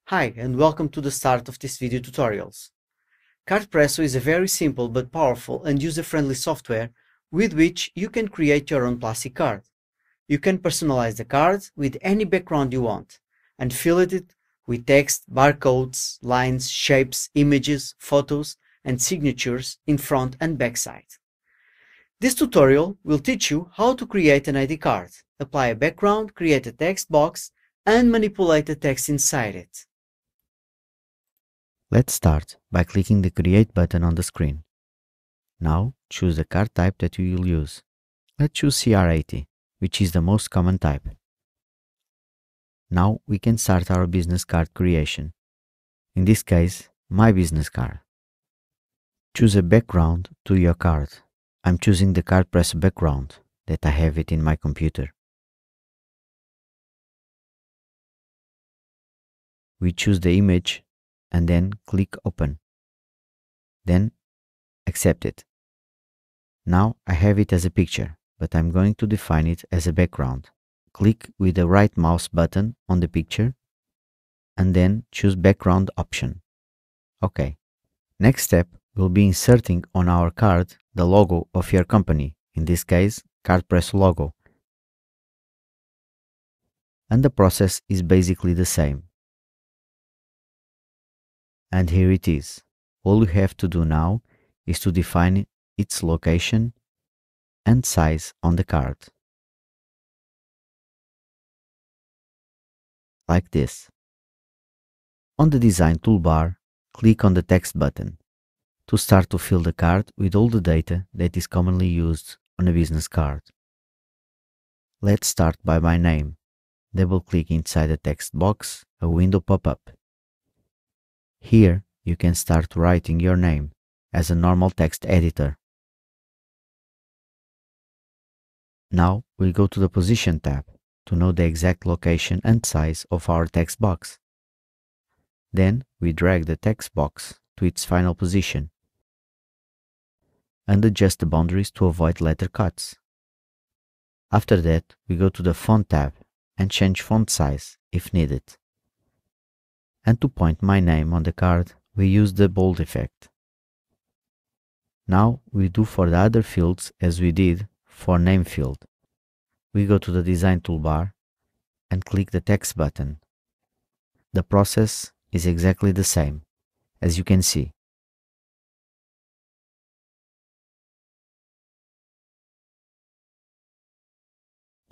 Hi and welcome to the start of this video tutorials. cardPresso is a very simple but powerful and user-friendly software with which you can create your own plastic card. You can personalize the card with any background you want and fill it with text, barcodes, lines, shapes, images, photos and signatures in front and back side. This tutorial will teach you how to create an ID card, apply a background, create a text box and manipulate the text inside it. Let's start by clicking the Create button on the screen. Now choose the card type that you will use. Let's choose CR80, which is the most common type. Now we can start our business card creation. In this case, my business card. Choose a background to your card. I'm choosing the cardPresso background that I have it in my computer. We choose the image and then click Open. Then accept it. Now I have it as a picture, but I'm going to define it as a background. Click with the right mouse button on the picture and then choose Background option. OK. Next step will be inserting on our card the logo of your company, in this case cardPresso logo. And the process is basically the same. And here it is. All you have to do now is to define its location and size on the card. Like this. On the design toolbar, click on the text button to start to fill the card with all the data that is commonly used on a business card. Let's start by my name. Double-click inside the text box, a window pop-up. Here, you can start writing your name as a normal text editor. Now, we'll go to the Position tab to know the exact location and size of our text box. Then, we drag the text box to its final position and adjust the boundaries to avoid letter cuts. After that, we go to the Font tab and change font size if needed. And to point my name on the card, we use the bold effect. Now we do for the other fields as we did for name field. We go to the design toolbar and click the text button. The process is exactly the same, as you can see.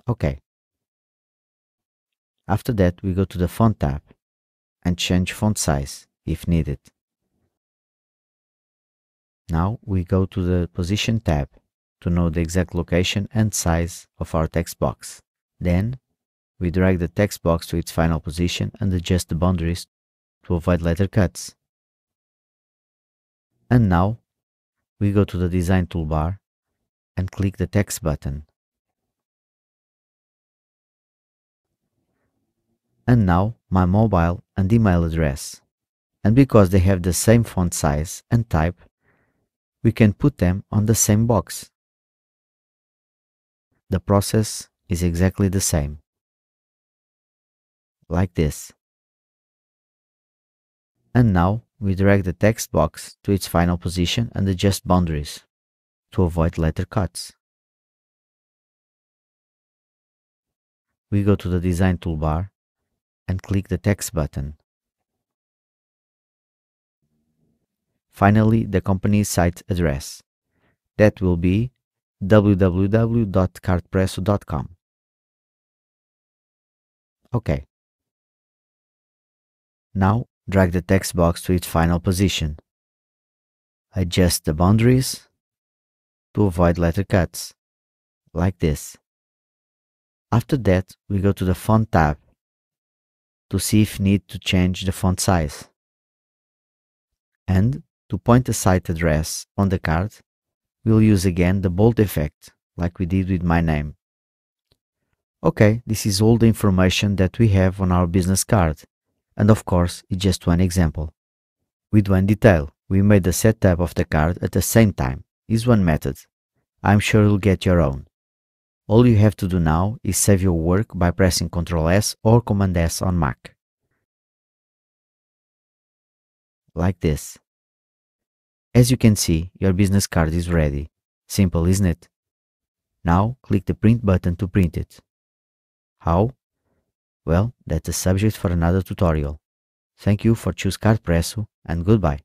OK. After that, we go to the Font tab and change font size if needed. Now we go to the Position tab to know the exact location and size of our text box. Then we drag the text box to its final position and adjust the boundaries to avoid letter cuts. And now we go to the design toolbar and click the text button. And now my mobile and email address. And because they have the same font size and type, we can put them on the same box. The process is exactly the same. Like this. And now we drag the text box to its final position and adjust boundaries to avoid letter cuts. We go to the design toolbar and click the text button. Finally, the company's site address. That will be www.cardpresso.com. OK. Now, drag the text box to its final position. Adjust the boundaries to avoid letter cuts, like this. After that, we go to the Font tab to see if need to change the font size. And to point the site address on the card, we'll use again the bold effect, like we did with my name. OK, this is all the information that we have on our business card. And of course, it's just one example. With one detail, we made the setup of the card at the same time. Is one method. I'm sure you'll get your own. All you have to do now is save your work by pressing Ctrl S or Command S on Mac. like this. As you can see, your business card is ready. Simple, isn't it? Now click the print button to print it. How? Well, that's a subject for another tutorial. Thank you for choosing cardPresso and goodbye.